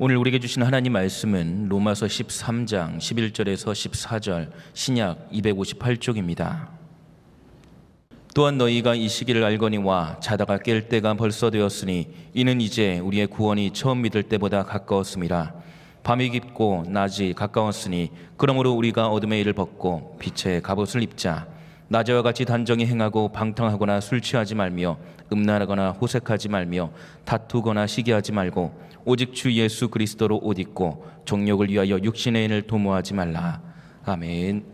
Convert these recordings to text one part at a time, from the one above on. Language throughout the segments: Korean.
오늘 우리에게 주신 하나님 말씀은 로마서 13장 11절에서 14절 신약 258쪽입니다. 또한 너희가 이 시기를 알거니와 자다가 깰 때가 벌써 되었으니 이는 이제 우리의 구원이 처음 믿을 때보다 가까웠음이라. 밤이 깊고 낮이 가까웠으니 그러므로 우리가 어둠의 일을 벗고 빛의 갑옷을 입자. 낮에와 같이 단정히 행하고 방탕하거나 술 취하지 말며 음란하거나 호색하지 말며 다투거나 시기하지 말고 오직 주 예수 그리스도로 옷 입고 정욕을 위하여 육신의 인을 도모하지 말라. 아멘.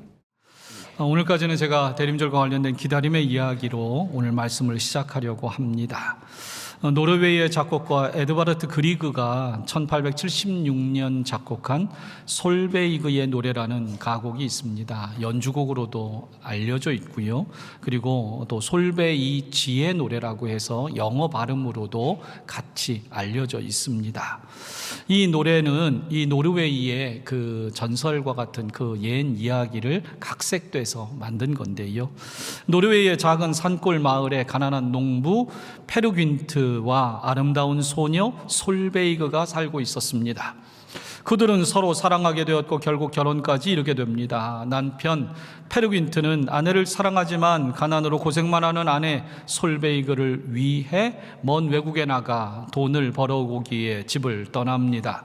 오늘까지는 제가 대림절과 관련된 기다림의 이야기로 오늘 말씀을 시작하려고 합니다. 노르웨이의 작곡가 에드바르트 그리그가 1876년 작곡한 솔베이그의 노래라는 가곡이 있습니다. 연주곡으로도 알려져 있고요. 그리고 또 솔베이지의 노래라고 해서 영어 발음으로도 같이 알려져 있습니다. 이 노래는 이 노르웨이의 그 전설과 같은 그 옛 이야기를 각색돼서 만든 건데요. 노르웨이의 작은 산골 마을에 가난한 농부 페르귄트와 아름다운 소녀 솔베이그가 살고 있었습니다. 그들은 서로 사랑하게 되었고 결국 결혼까지 이르게 됩니다. 남편 페르귄트는 아내를 사랑하지만 가난으로 고생만 하는 아내 솔베이그를 위해 먼 외국에 나가 돈을 벌어오기에 집을 떠납니다.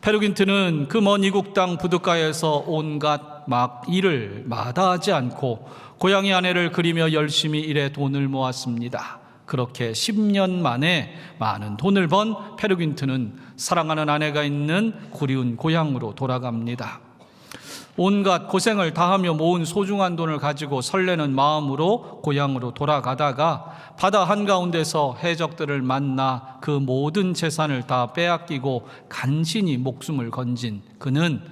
페르귄트는 그 먼 이국 땅 부둣가에서 온갖 일을 마다하지 않고 고향의 아내를 그리며 열심히 일해 돈을 모았습니다. 그렇게 10년 만에 많은 돈을 번 페르귄트는 사랑하는 아내가 있는 그리운 고향으로 돌아갑니다. 온갖 고생을 다하며 모은 소중한 돈을 가지고 설레는 마음으로 고향으로 돌아가다가 바다 한가운데서 해적들을 만나 그 모든 재산을 다 빼앗기고 간신히 목숨을 건진 그는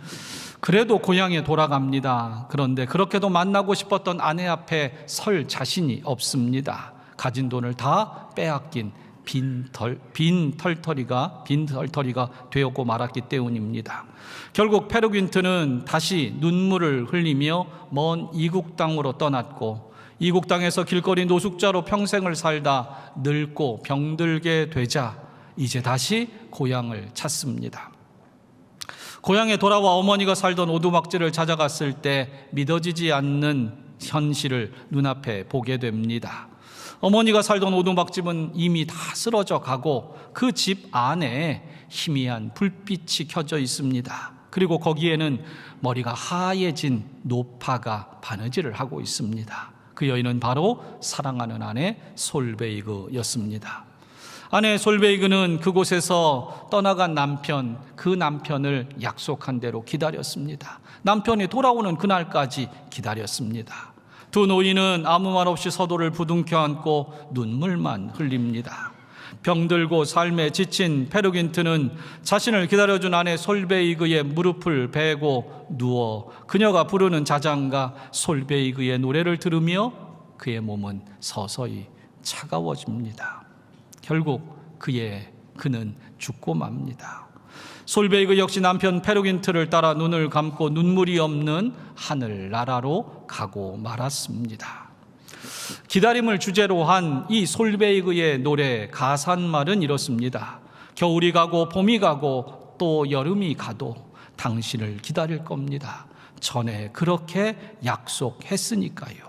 그래도 고향에 돌아갑니다. 그런데 그렇게도 만나고 싶었던 아내 앞에 설 자신이 없습니다. 가진 돈을 다 빼앗긴 빈 털터리가 되었고 말았기 때문입니다. 결국 페르귄트는 다시 눈물을 흘리며 먼 이국 땅으로 떠났고 이국 땅에서 길거리 노숙자로 평생을 살다 늙고 병들게 되자 이제 다시 고향을 찾습니다. 고향에 돌아와 어머니가 살던 오두막집을 찾아갔을 때 믿어지지 않는 현실을 눈앞에 보게 됩니다. 어머니가 살던 오두막집은 이미 다 쓰러져 가고 그 집 안에 희미한 불빛이 켜져 있습니다. 그리고 거기에는 머리가 하얘진 노파가 바느질을 하고 있습니다. 그 여인은 바로 사랑하는 아내 솔베이그였습니다. 아내 솔베이그는 그곳에서 떠나간 그 남편을 약속한 대로 기다렸습니다. 남편이 돌아오는 그날까지 기다렸습니다. 두 노인은 아무 말 없이 서로를 부둥켜 안고 눈물만 흘립니다. 병들고 삶에 지친 페르귄트는 자신을 기다려준 아내 솔베이그의 무릎을 베고 누워 그녀가 부르는 자장가 솔베이그의 노래를 들으며 그의 몸은 서서히 차가워집니다. 결국 그는 죽고 맙니다. 솔베이그 역시 남편 페르귄트를 따라 눈을 감고 눈물이 없는 하늘나라로 가고 말았습니다. 기다림을 주제로 한 이 솔베이그의 노래 가사말은 이렇습니다. 겨울이 가고 봄이 가고 또 여름이 가도 당신을 기다릴 겁니다. 전에 그렇게 약속했으니까요.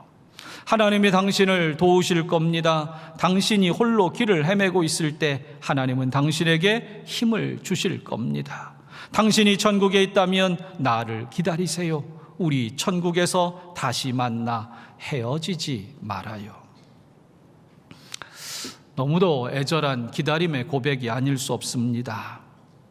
하나님이 당신을 도우실 겁니다. 당신이 홀로 길을 헤매고 있을 때 하나님은 당신에게 힘을 주실 겁니다. 당신이 천국에 있다면 나를 기다리세요. 우리 천국에서 다시 만나 헤어지지 말아요. 너무도 애절한 기다림의 고백이 아닐 수 없습니다.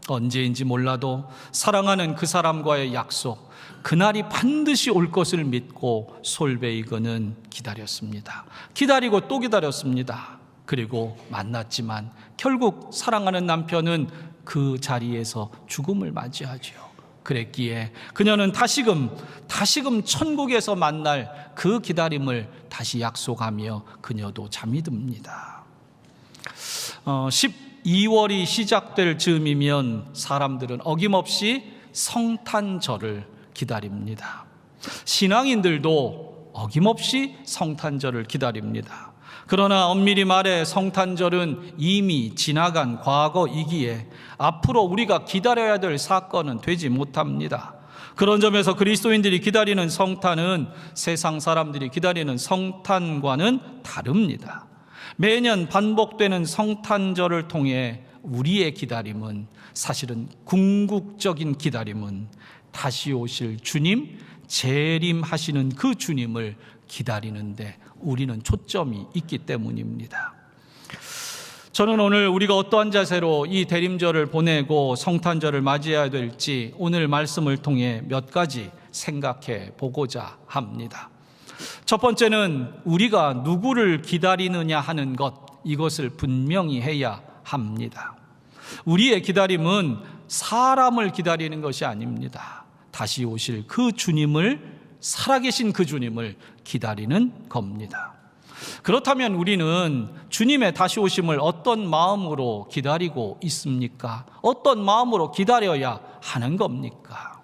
언제인지 몰라도 사랑하는 그 사람과의 약속, 그날이 반드시 올 것을 믿고 솔베이그는 기다렸습니다. 기다리고 또 기다렸습니다. 그리고 만났지만 결국 사랑하는 남편은 그 자리에서 죽음을 맞이하죠. 그랬기에 그녀는 다시금 천국에서 만날 그 기다림을 다시 약속하며 그녀도 잠이 듭니다. 12월이 시작될 즈음이면 사람들은 어김없이 성탄절을 기다립니다. 신앙인들도 어김없이 성탄절을 기다립니다. 그러나 엄밀히 말해 성탄절은 이미 지나간 과거이기에 앞으로 우리가 기다려야 될 사건은 되지 못합니다. 그런 점에서 그리스도인들이 기다리는 성탄은 세상 사람들이 기다리는 성탄과는 다릅니다. 매년 반복되는 성탄절을 통해 우리의 기다림은, 사실은 궁극적인 기다림은 다시 오실 주님, 재림하시는 그 주님을 기다리는데 우리는 초점이 있기 때문입니다. 저는 오늘 우리가 어떠한 자세로 이 대림절을 보내고 성탄절을 맞이해야 될지 오늘 말씀을 통해 몇 가지 생각해 보고자 합니다. 첫 번째는 우리가 누구를 기다리느냐 하는 것, 이것을 분명히 해야 합니다. 우리의 기다림은 사람을 기다리는 것이 아닙니다. 다시 오실 그 주님을, 살아계신 그 주님을 기다리는 겁니다. 그렇다면 우리는 주님의 다시 오심을 어떤 마음으로 기다리고 있습니까? 어떤 마음으로 기다려야 하는 겁니까?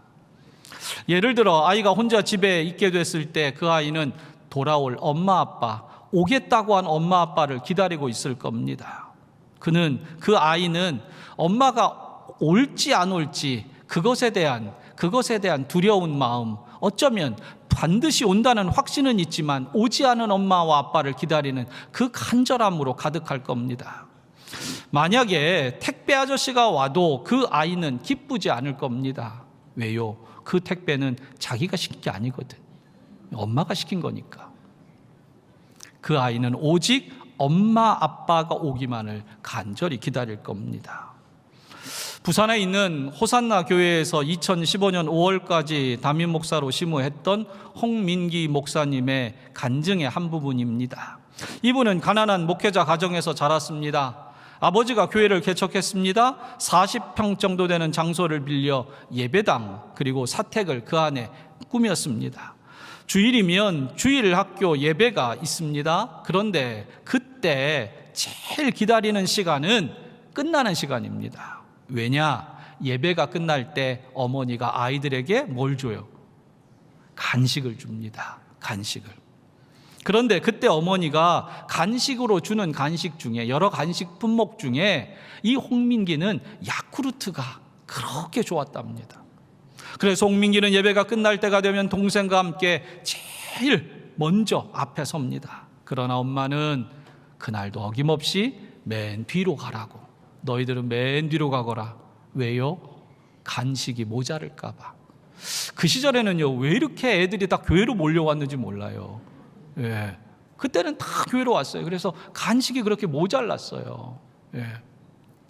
예를 들어 아이가 혼자 집에 있게 됐을 때 그 아이는 돌아올 엄마 아빠, 오겠다고 한 엄마 아빠를 기다리고 있을 겁니다. 그 아이는 엄마가 올지 안 올지 그것에 대한 두려운 마음, 어쩌면 반드시 온다는 확신은 있지만 오지 않은 엄마와 아빠를 기다리는 그 간절함으로 가득할 겁니다. 만약에 택배 아저씨가 와도 그 아이는 기쁘지 않을 겁니다. 왜요? 그 택배는 자기가 시킨 게 아니거든. 엄마가 시킨 거니까. 그 아이는 오직 엄마 아빠가 오기만을 간절히 기다릴 겁니다. 부산에 있는 호산나 교회에서 2015년 5월까지 담임 목사로 심우했던 홍민기 목사님의 간증의 한 부분입니다. 이분은 가난한 목회자 가정에서 자랐습니다. 아버지가 교회를 개척했습니다. 40평 정도 되는 장소를 빌려 예배당 그리고 사택을 그 안에 꾸몄습니다. 주일이면 주일 학교 예배가 있습니다. 그런데 그때 제일 기다리는 시간은 끝나는 시간입니다. 왜냐? 예배가 끝날 때 어머니가 아이들에게 뭘 줘요? 간식을 줍니다. 간식을. 그런데 그때 어머니가 간식으로 주는 간식 중에, 여러 간식 품목 중에 이 홍민기는 야쿠르트가 그렇게 좋았답니다. 그래서 홍민기는 예배가 끝날 때가 되면 동생과 함께 제일 먼저 앞에 섭니다. 그러나 엄마는 그날도 어김없이 맨 뒤로 가라고, 너희들은 맨 뒤로 가거라. 왜요? 간식이 모자랄까 봐. 그 시절에는요, 왜 이렇게 애들이 다 교회로 몰려왔는지 몰라요. 예. 그때는 다 교회로 왔어요. 그래서 간식이 그렇게 모자랐어요. 예.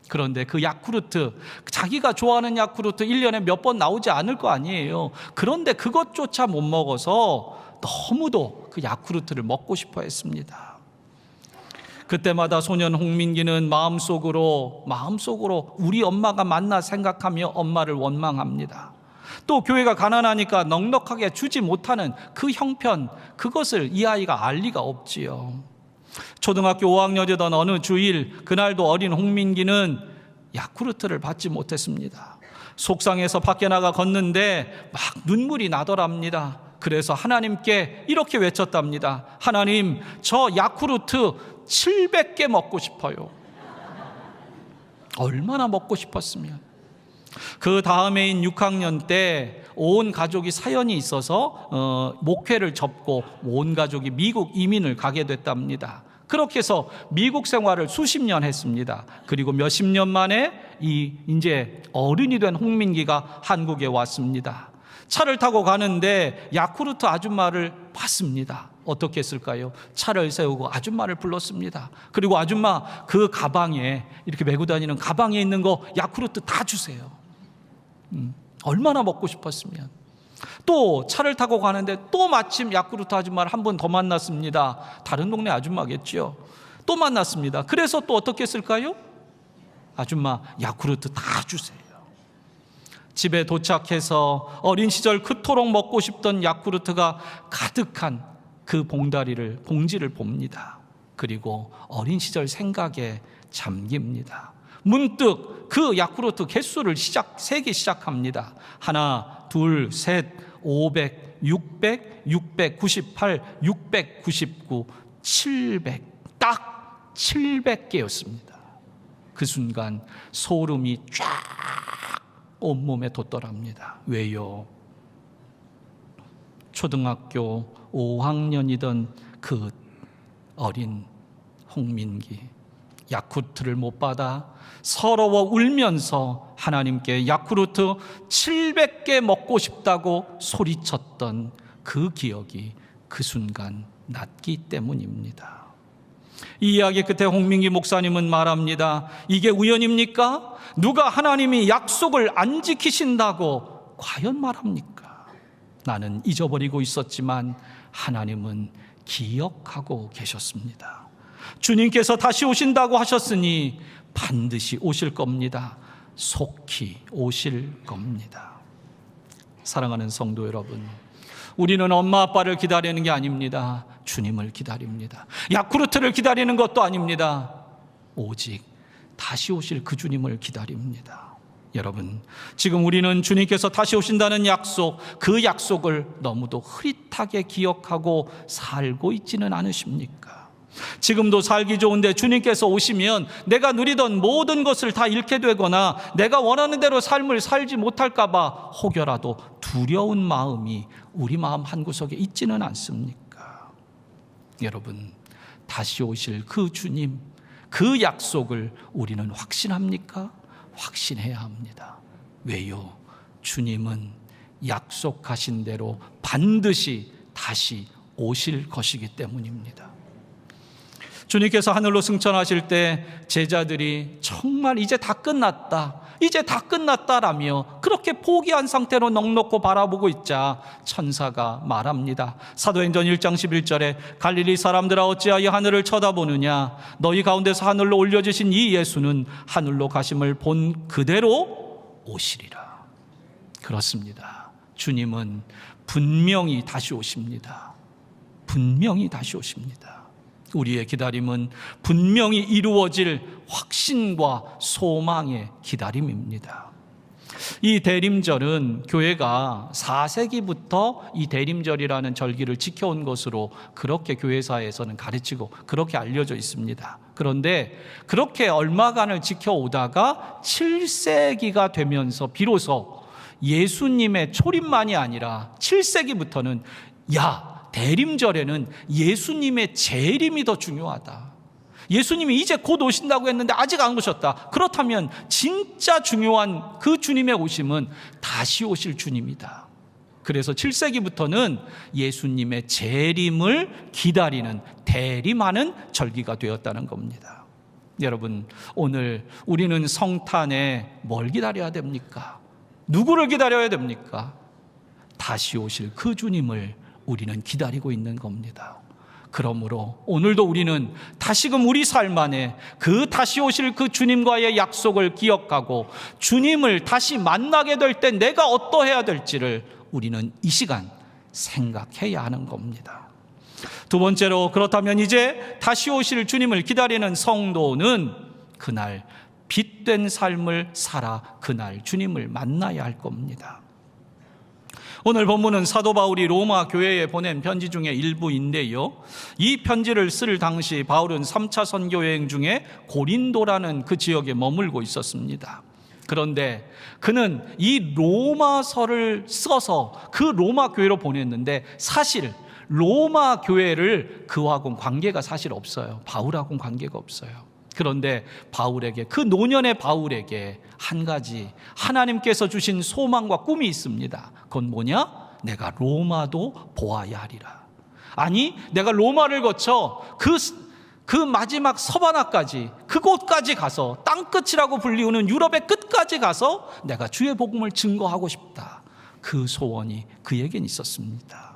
그런데 그 야쿠르트, 자기가 좋아하는 야쿠르트 1년에 몇 번 나오지 않을 거 아니에요. 그런데 그것조차 못 먹어서 너무도 그 야쿠르트를 먹고 싶어 했습니다. 그때마다 소년 홍민기는 마음속으로 우리 엄마가 맞나 생각하며 엄마를 원망합니다. 또 교회가 가난하니까 넉넉하게 주지 못하는 그 형편, 그것을 이 아이가 알 리가 없지요. 초등학교 5학년이던 어느 주일, 그날도 어린 홍민기는 야쿠르트를 받지 못했습니다. 속상해서 밖에 나가 걷는데 막 눈물이 나더랍니다. 그래서 하나님께 이렇게 외쳤답니다. 하나님, 저 야쿠르트 700개 먹고 싶어요. 얼마나 먹고 싶었으면. 그 다음해인 6학년 때 온 가족이 사연이 있어서 목회를 접고 온 가족이 미국 이민을 가게 됐답니다. 그렇게 해서 미국 생활을 수십 년 했습니다. 그리고 몇십 년 만에 이제 어른이 된 홍민기가 한국에 왔습니다. 차를 타고 가는데 야쿠르트 아줌마를 봤습니다. 어떻게 했을까요? 차를 세우고 아줌마를 불렀습니다. 그리고 아줌마, 그 가방에, 이렇게 메고 다니는 가방에 있는 거 야쿠르트 다 주세요. 얼마나 먹고 싶었으면. 또 차를 타고 가는데 또 마침 야쿠르트 아줌마를 한 번 더 만났습니다. 다른 동네 아줌마겠죠. 또 만났습니다. 그래서 또 어떻게 했을까요? 아줌마, 야쿠르트 다 주세요. 집에 도착해서 어린 시절 그토록 먹고 싶던 야쿠르트가 가득한 그 봉지를 봅니다. 그리고 어린 시절 생각에 잠깁니다. 문득 그 야쿠르트 개수를 세기 시작합니다. 하나, 둘, 셋, 500, 600, 698, 699, 700, 딱 700개였습니다. 그 순간 소름이 쫙 온몸에 돋더랍니다. 왜요? 초등학교 5학년이던 그 어린 홍민기, 야쿠르트를 못 받아 서러워 울면서 하나님께 야쿠르트 700개 먹고 싶다고 소리쳤던 그 기억이 그 순간 났기 때문입니다. 이 이야기 끝에 홍민기 목사님은 말합니다. 이게 우연입니까? 누가 하나님이 약속을 안 지키신다고 과연 말합니까? 나는 잊어버리고 있었지만 하나님은 기억하고 계셨습니다. 주님께서 다시 오신다고 하셨으니 반드시 오실 겁니다. 속히 오실 겁니다. 사랑하는 성도 여러분, 우리는 엄마 아빠를 기다리는 게 아닙니다. 주님을 기다립니다. 야쿠르트를 기다리는 것도 아닙니다. 오직 다시 오실 그 주님을 기다립니다. 여러분, 지금 우리는 주님께서 다시 오신다는 약속, 그 약속을 너무도 흐릿하게 기억하고 살고 있지는 않으십니까? 지금도 살기 좋은데 주님께서 오시면 내가 누리던 모든 것을 다 잃게 되거나 내가 원하는 대로 삶을 살지 못할까 봐 혹여라도 두려운 마음이 우리 마음 한구석에 있지는 않습니까? 여러분, 다시 오실 그 주님, 그 약속을 우리는 확신합니까? 확신해야 합니다. 왜요? 주님은 약속하신 대로 반드시 다시 오실 것이기 때문입니다. 주님께서 하늘로 승천하실 때 제자들이 정말 이제 다 끝났다, 이제 다 끝났다라며 그렇게 포기한 상태로 넋놓고 바라보고 있자 천사가 말합니다. 사도행전 1장 11절에 갈릴리 사람들아 어찌하여 하늘을 쳐다보느냐, 너희 가운데서 하늘로 올려주신 이 예수는 하늘로 가심을 본 그대로 오시리라. 그렇습니다. 주님은 분명히 다시 오십니다. 분명히 다시 오십니다. 우리의 기다림은 분명히 이루어질 확신과 소망의 기다림입니다. 이 대림절은 교회가 4세기부터 이 대림절이라는 절기를 지켜온 것으로 그렇게 교회사에서는 가르치고 그렇게 알려져 있습니다. 그런데 그렇게 얼마간을 지켜오다가 7세기가 되면서 비로소 예수님의 초림만이 아니라 7세기부터는 대림절에는 예수님의 재림이 더 중요하다. 예수님이 이제 곧 오신다고 했는데 아직 안 오셨다. 그렇다면 진짜 중요한 그 주님의 오심은 다시 오실 주님이다. 그래서 7세기부터는 예수님의 재림을 기다리는, 대림하는 절기가 되었다는 겁니다. 여러분, 오늘 우리는 성탄에 뭘 기다려야 됩니까? 누구를 기다려야 됩니까? 다시 오실 그 주님을 우리는 기다리고 있는 겁니다. 그러므로 오늘도 우리는 다시금 우리 삶 안에 그 다시 오실 그 주님과의 약속을 기억하고 주님을 다시 만나게 될 때 내가 어떠해야 될지를 우리는 이 시간 생각해야 하는 겁니다. 두 번째로, 그렇다면 이제 다시 오실 주님을 기다리는 성도는 그날 빛된 삶을 살아 그날 주님을 만나야 할 겁니다. 오늘 본문은 사도 바울이 로마 교회에 보낸 편지 중에 일부인데요, 이 편지를 쓸 당시 바울은 3차 선교 여행 중에 고린도라는 그 지역에 머물고 있었습니다. 그런데 그는 이 로마서를 써서 그 로마 교회로 보냈는데 사실 로마 교회를 그하고는 관계가 사실 없어요. 바울하고는 관계가 없어요. 그런데 바울에게, 그 노년의 바울에게 한 가지 하나님께서 주신 소망과 꿈이 있습니다. 그건 뭐냐? 내가 로마도 보아야 하리라. 아니, 내가 로마를 거쳐 그 마지막 서바나까지, 그곳까지 가서, 땅끝이라고 불리우는 유럽의 끝까지 가서 내가 주의 복음을 증거하고 싶다. 그 소원이 그에겐 있었습니다.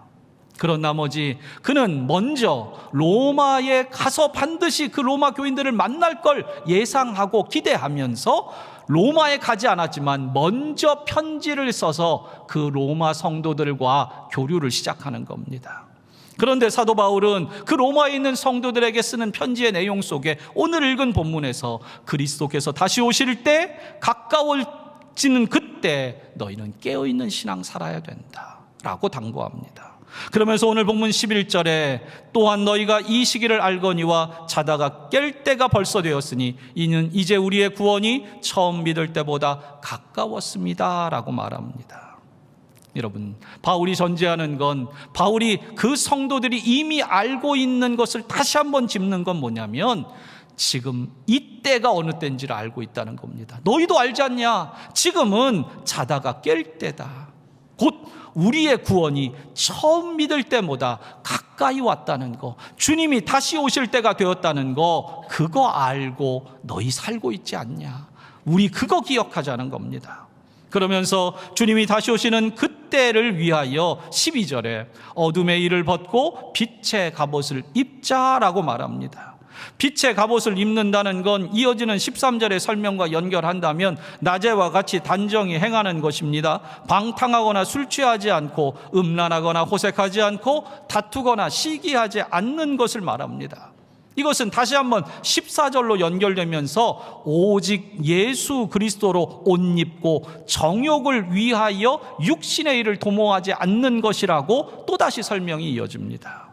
그런 나머지 그는 먼저 로마에 가서 반드시 그 로마 교인들을 만날 걸 예상하고 기대하면서 로마에 가지 않았지만 먼저 편지를 써서 그 로마 성도들과 교류를 시작하는 겁니다. 그런데 사도 바울은 그 로마에 있는 성도들에게 쓰는 편지의 내용 속에 오늘 읽은 본문에서 그리스도께서 다시 오실 때, 가까워지는 그때 너희는 깨어있는 신앙 살아야 된다 라고 당부합니다. 그러면서 오늘 본문 11절에 또한 너희가 이 시기를 알거니와 자다가 깰 때가 벌써 되었으니 이는 이제 우리의 구원이 처음 믿을 때보다 가까웠습니다 라고 말합니다. 여러분, 바울이 전제하는 건, 바울이 그 성도들이 이미 알고 있는 것을 다시 한번 짚는 건 뭐냐면, 지금 이때가 어느 때인지를 알고 있다는 겁니다. 너희도 알지 않냐? 지금은 자다가 깰 때다. 곧 우리의 구원이 처음 믿을 때보다 가까이 왔다는 거, 주님이 다시 오실 때가 되었다는 거, 그거 알고 너희 살고 있지 않냐? 우리 그거 기억하자는 겁니다. 그러면서 주님이 다시 오시는 그때를 위하여 12절에 어둠의 일을 벗고 빛의 갑옷을 입자라고 말합니다. 빛의 갑옷을 입는다는 건 이어지는 13절의 설명과 연결한다면 낮에와 같이 단정히 행하는 것입니다. 방탕하거나 술 취하지 않고 음란하거나 호색하지 않고 다투거나 시기하지 않는 것을 말합니다. 이것은 다시 한번 14절로 연결되면서 오직 예수 그리스도로 옷 입고 정욕을 위하여 육신의 일을 도모하지 않는 것이라고 또다시 설명이 이어집니다.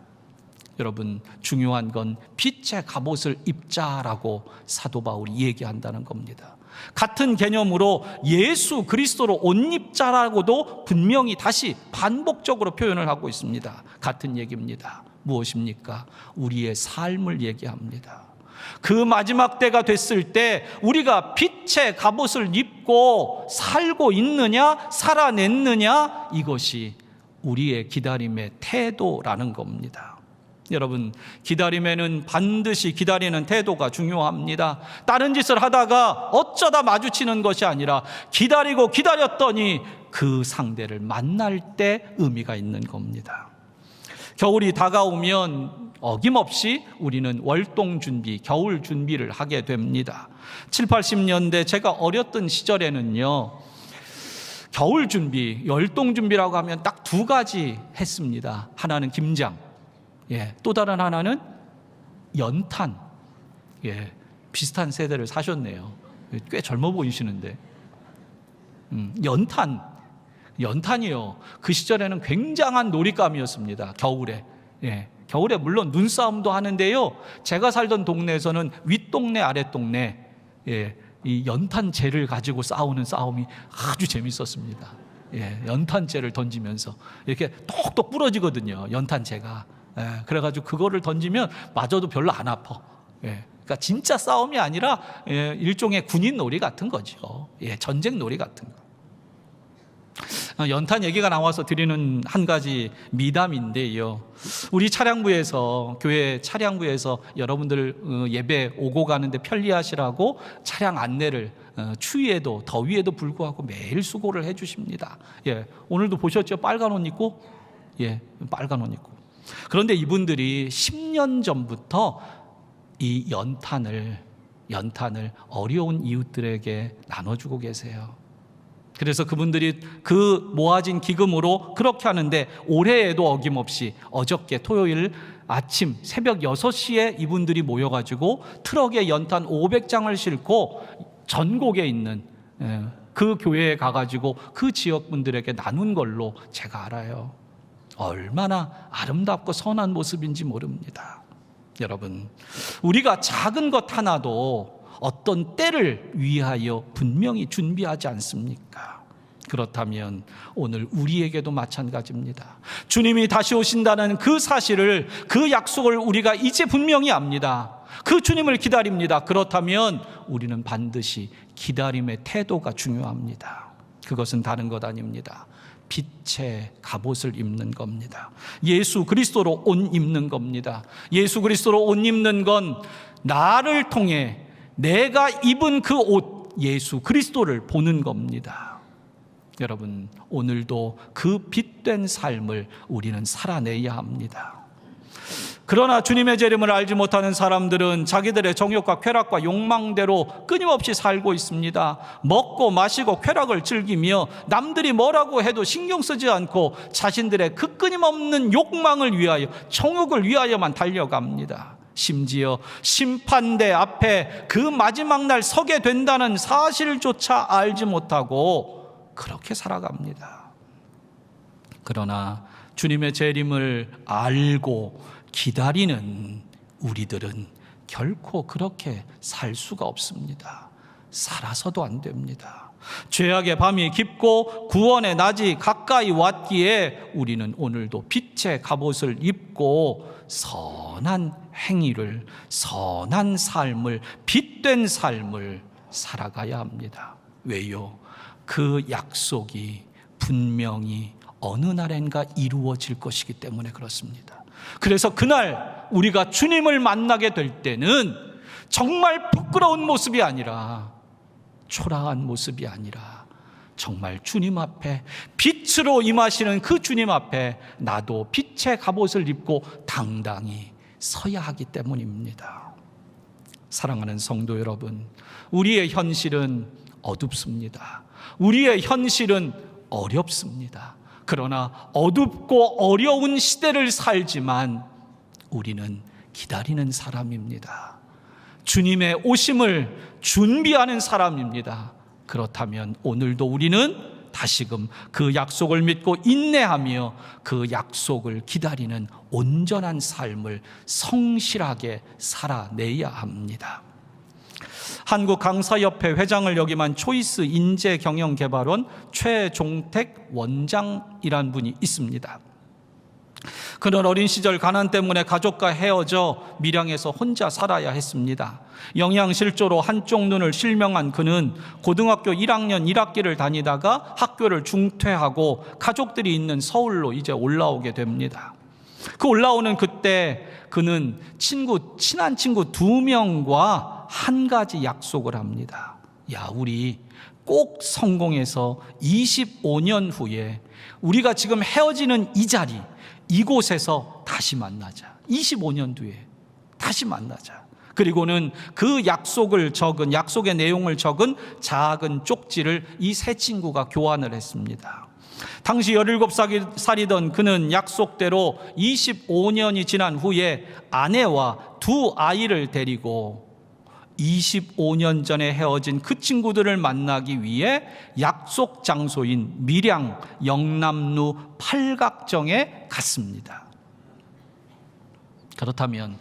여러분, 중요한 건 빛의 갑옷을 입자라고 사도 바울이 얘기한다는 겁니다. 같은 개념으로 예수 그리스도로 옷 입자라고도 분명히 다시 반복적으로 표현을 하고 있습니다. 같은 얘기입니다. 무엇입니까? 우리의 삶을 얘기합니다. 그 마지막 때가 됐을 때 우리가 빛의 갑옷을 입고 살고 있느냐, 살아냈느냐, 이것이 우리의 기다림의 태도라는 겁니다. 여러분, 기다림에는 반드시 기다리는 태도가 중요합니다. 다른 짓을 하다가 어쩌다 마주치는 것이 아니라 기다리고 기다렸더니 그 상대를 만날 때 의미가 있는 겁니다. 겨울이 다가오면 어김없이 우리는 월동 준비, 겨울 준비를 하게 됩니다. 7, 80년대 제가 어렸던 시절에는요, 겨울 준비, 열동 준비라고 하면 딱 두 가지 했습니다. 하나는 김장, 또 다른 하나는 연탄. 비슷한 세대를 사셨네요. 꽤 젊어 보이시는데. 연탄이요. 그 시절에는 굉장한 놀잇감이었습니다. 겨울에. 겨울에 물론 눈싸움도 하는데요. 제가 살던 동네에서는 윗동네, 아랫동네, 이 연탄재를 가지고 싸우는 싸움이 아주 재밌었습니다. 연탄재를 던지면서 이렇게 톡톡 부러지거든요. 연탄재가. 그래가지고 그거를 던지면 맞아도 별로 안 아파. 그러니까 진짜 싸움이 아니라 일종의 군인 놀이 같은 거죠. 전쟁 놀이 같은 거. 연탄 얘기가 나와서 드리는 한 가지 미담인데요. 우리 차량부에서, 교회 차량부에서 여러분들 예배 오고 가는데 편리하시라고 차량 안내를 추위에도 더위에도 불구하고 매일 수고를 해주십니다. 오늘도 보셨죠? 빨간 옷 입고? 빨간 옷 입고. 그런데 이분들이 10년 전부터 이 연탄을 어려운 이웃들에게 나눠주고 계세요. 그래서 그분들이 그 모아진 기금으로 그렇게 하는데, 올해에도 어김없이 어저께 토요일 아침 새벽 6시에 이분들이 모여가지고 트럭에 연탄 500장을 싣고 전국에 있는 그 교회에 가가지고 그 지역 분들에게 나눈 걸로 제가 알아요. 얼마나 아름답고 선한 모습인지 모릅니다. 여러분, 우리가 작은 것 하나도 어떤 때를 위하여 분명히 준비하지 않습니까? 그렇다면 오늘 우리에게도 마찬가지입니다. 주님이 다시 오신다는 그 사실을, 그 약속을 우리가 이제 분명히 압니다. 그 주님을 기다립니다. 그렇다면 우리는 반드시 기다림의 태도가 중요합니다. 그것은 다른 것 아닙니다. 빛의 갑옷을 입는 겁니다. 예수 그리스도로 옷 입는 겁니다. 예수 그리스도로 옷 입는 건 나를 통해 내가 입은 그 옷, 예수 그리스도를 보는 겁니다. 여러분, 오늘도 그 빛된 삶을 우리는 살아내야 합니다. 그러나 주님의 재림을 알지 못하는 사람들은 자기들의 정욕과 쾌락과 욕망대로 끊임없이 살고 있습니다. 먹고 마시고 쾌락을 즐기며 남들이 뭐라고 해도 신경 쓰지 않고 자신들의 그 끊임없는 욕망을 위하여, 정욕을 위하여만 달려갑니다. 심지어 심판대 앞에 그 마지막 날 서게 된다는 사실조차 알지 못하고 그렇게 살아갑니다. 그러나 주님의 재림을 알고 기다리는 우리들은 결코 그렇게 살 수가 없습니다. 살아서도 안 됩니다. 죄악의 밤이 깊고 구원의 낮이 가까이 왔기에 우리는 오늘도 빛의 갑옷을 입고 선한 행위를, 선한 삶을, 빛된 삶을 살아가야 합니다. 왜요? 그 약속이 분명히 어느 날엔가 이루어질 것이기 때문에 그렇습니다. 그래서 그날 우리가 주님을 만나게 될 때는 정말 부끄러운 모습이 아니라, 초라한 모습이 아니라 정말 주님 앞에 빛으로 임하시는 그 주님 앞에 나도 빛의 갑옷을 입고 당당히 서야 하기 때문입니다. 사랑하는 성도 여러분, 우리의 현실은 어둡습니다. 우리의 현실은 어렵습니다. 그러나 어둡고 어려운 시대를 살지만 우리는 기다리는 사람입니다. 주님의 오심을 준비하는 사람입니다. 그렇다면 오늘도 우리는 다시금 그 약속을 믿고 인내하며 그 약속을 기다리는 온전한 삶을 성실하게 살아내야 합니다. 한국강사협회 회장을 역임한 초이스 인재경영개발원 최종택 원장이란 분이 있습니다. 그는 어린 시절 가난 때문에 가족과 헤어져 밀양에서 혼자 살아야 했습니다. 영양실조로 한쪽 눈을 실명한 그는 고등학교 1학년 1학기를 다니다가 학교를 중퇴하고 가족들이 있는 서울로 이제 올라오게 됩니다. 그 올라오는 그때 그는 친한 친구 2명과 한 가지 약속을 합니다. 야, 우리 꼭 성공해서 25년 후에 우리가 지금 헤어지는 이 자리, 이곳에서 다시 만나자. 25년 뒤에 다시 만나자. 그리고는 그 약속의 내용을 적은 작은 쪽지를 이 세 친구가 교환을 했습니다. 당시 17살이던 그는 약속대로 25년이 지난 후에 아내와 2아이를 데리고 25년 전에 헤어진 그 친구들을 만나기 위해 약속 장소인 밀양 영남루 팔각정에 갔습니다. 그렇다면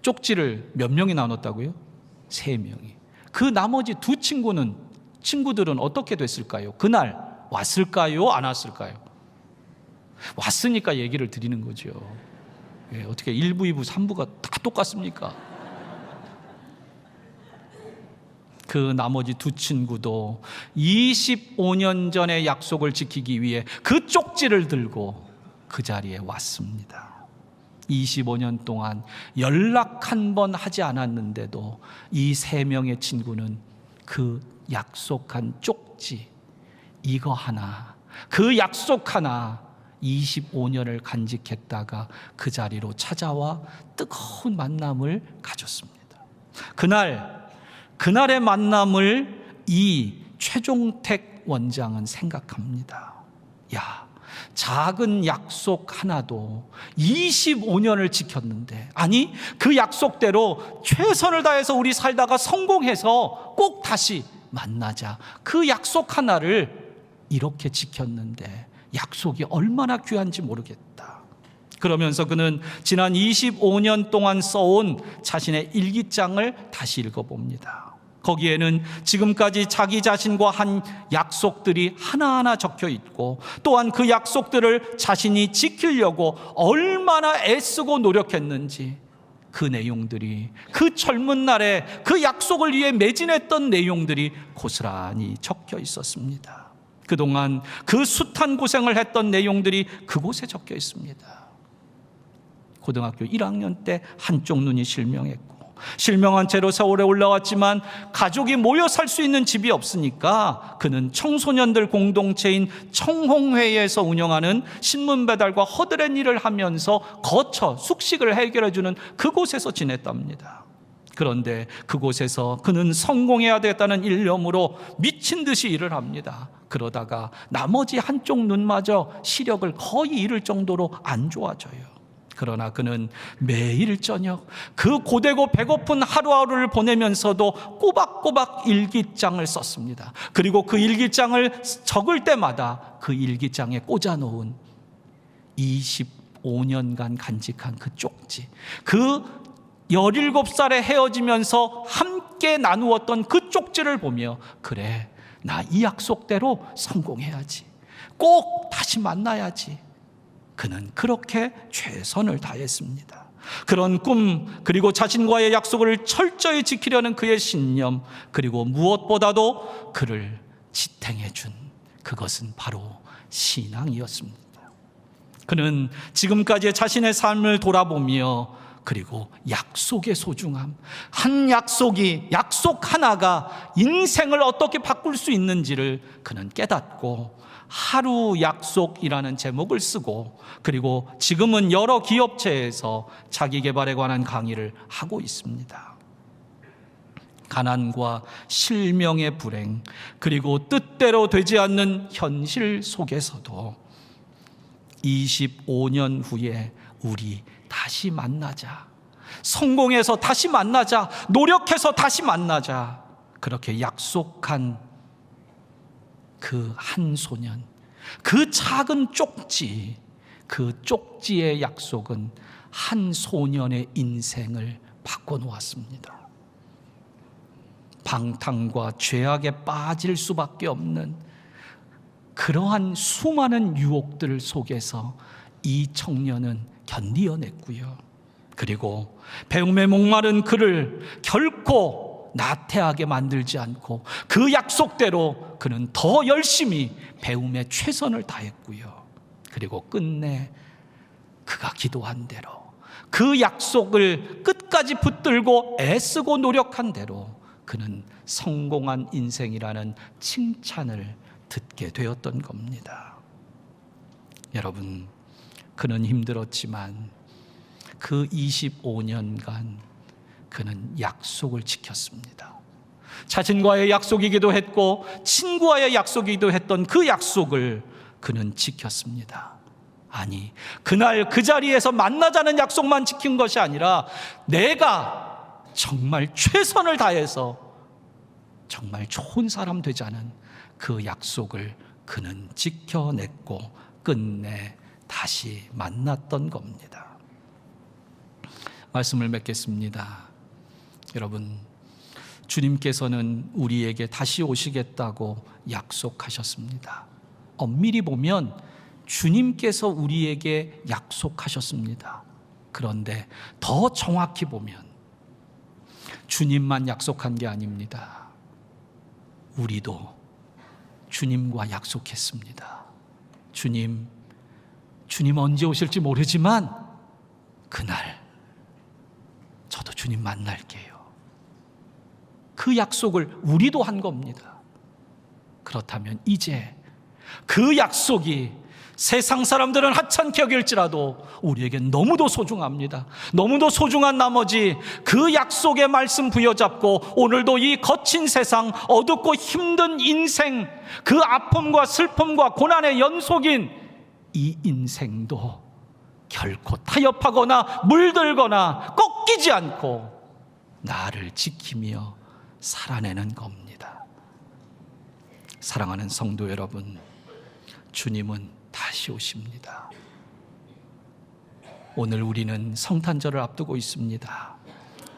쪽지를 몇 명이 나눴다고요? 3명이. 그 나머지 친구들은 어떻게 됐을까요? 그날 왔을까요? 안 왔을까요? 왔으니까 얘기를 드리는 거죠. 어떻게 1부, 2부, 3부가 다 똑같습니까? 그 나머지 2친구도 25년 전의 약속을 지키기 위해 그 쪽지를 들고 그 자리에 왔습니다. 25년 동안 연락 한 번 하지 않았는데도 이 3명의 친구는 그 약속한 쪽지, 이거 하나, 그 약속 하나 25년을 간직했다가 그 자리로 찾아와 뜨거운 만남을 가졌습니다. 그날의 만남을 이 최종택 원장은 생각합니다. 야, 작은 약속 하나도 25년을 지켰는데, 아니 그 약속대로 최선을 다해서 우리 살다가 성공해서 꼭 다시 만나자. 그 약속 하나를 이렇게 지켰는데 약속이 얼마나 귀한지 모르겠다. 그러면서 그는 지난 25년 동안 써온 자신의 일기장을 다시 읽어봅니다. 거기에는 지금까지 자기 자신과 한 약속들이 하나하나 적혀 있고, 또한 그 약속들을 자신이 지키려고 얼마나 애쓰고 노력했는지, 그 내용들이, 그 젊은 날에 그 약속을 위해 매진했던 내용들이 고스란히 적혀 있었습니다. 그동안 그 숱한 고생을 했던 내용들이 그곳에 적혀 있습니다. 고등학교 1학년 때 한쪽 눈이 실명했고, 실명한 채로 서울에 올라왔지만 가족이 모여 살 수 있는 집이 없으니까 그는 청소년들 공동체인 청홍회에서 운영하는 신문 배달과 허드렛 일을 하면서 거처, 숙식을 해결해주는 그곳에서 지냈답니다. 그런데 그곳에서 그는 성공해야 되겠다는 일념으로 미친 듯이 일을 합니다. 그러다가 나머지 한쪽 눈마저 시력을 거의 잃을 정도로 안 좋아져요. 그러나 그는 매일 저녁 그 고되고 배고픈 하루하루를 보내면서도 꼬박꼬박 일기장을 썼습니다. 그리고 그 일기장을 적을 때마다 그 일기장에 꽂아놓은 25년간 간직한 그 쪽지, 그 17살에 헤어지면서 함께 나누었던 그 쪽지를 보며, 그래, 나 이 약속대로 성공해야지, 꼭 다시 만나야지. 그는 그렇게 최선을 다했습니다. 그런 꿈, 그리고 자신과의 약속을 철저히 지키려는 그의 신념, 그리고 무엇보다도 그를 지탱해 준 그것은 바로 신앙이었습니다. 그는 지금까지의 자신의 삶을 돌아보며, 그리고 약속의 소중함, 한 약속이, 약속 하나가 인생을 어떻게 바꿀 수 있는지를 그는 깨닫고 하루 약속이라는 제목을 쓰고, 그리고 지금은 여러 기업체에서 자기 개발에 관한 강의를 하고 있습니다. 가난과 실명의 불행, 그리고 뜻대로 되지 않는 현실 속에서도 25년 후에 우리 다시 만나자, 성공해서 다시 만나자, 노력해서 다시 만나자, 그렇게 약속한 그 한 소년, 그 작은 쪽지, 그 쪽지의 약속은 한 소년의 인생을 바꿔놓았습니다. 방탕과 죄악에 빠질 수밖에 없는 그러한 수많은 유혹들 속에서 이 청년은 견디어냈고요. 그리고 배움에 목마른 그를 결코 나태하게 만들지 않고 그 약속대로 그는 더 열심히 배움에 최선을 다했고요. 그리고 끝내 그가 기도한 대로, 그 약속을 끝까지 붙들고 애쓰고 노력한 대로 그는 성공한 인생이라는 칭찬을 듣게 되었던 겁니다. 여러분, 그는 힘들었지만 그 25년간 그는 약속을 지켰습니다. 자신과의 약속이기도 했고 친구와의 약속이기도 했던 그 약속을 그는 지켰습니다. 아니, 그날 그 자리에서 만나자는 약속만 지킨 것이 아니라 내가 정말 최선을 다해서 정말 좋은 사람 되자는 그 약속을 그는 지켜냈고 끝내 다시 만났던 겁니다. 말씀을 맺겠습니다. 여러분, 주님께서는 우리에게 다시 오시겠다고 약속하셨습니다. 엄밀히 보면 주님께서 우리에게 약속하셨습니다. 그런데 더 정확히 보면 주님만 약속한 게 아닙니다. 우리도 주님과 약속했습니다. 주님 언제 오실지 모르지만 그날 저도 주님 만날게요. 그 약속을 우리도 한 겁니다. 그렇다면 이제 그 약속이 세상 사람들은 하찮게 여길지라도 우리에겐 너무도 소중합니다. 너무도 소중한 나머지 그 약속의 말씀 부여잡고 오늘도 이 거친 세상, 어둡고 힘든 인생, 그 아픔과 슬픔과 고난의 연속인 이 인생도 결코 타협하거나 물들거나 꺾이지 않고 나를 지키며 살아내는 겁니다. 사랑하는 성도 여러분, 주님은 다시 오십니다. 오늘 우리는 성탄절을 앞두고 있습니다.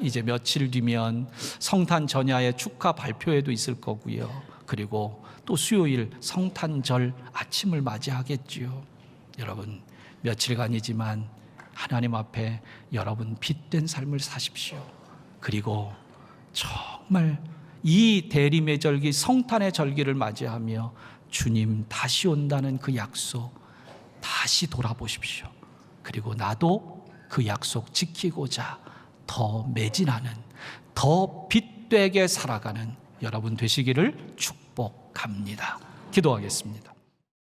이제 며칠 뒤면 성탄 전야의 축하 발표회도 있을 거고요. 그리고 또 수요일 성탄절 아침을 맞이하겠지요. 여러분, 며칠간이지만 하나님 앞에 여러분 빛된 삶을 사십시오. 그리고 정말 이 대림의 절기, 성탄의 절기를 맞이하며 주님 다시 온다는 그 약속 다시 돌아보십시오. 그리고 나도 그 약속 지키고자 더 매진하는, 더 빛되게 살아가는 여러분 되시기를 축복합니다. 기도하겠습니다.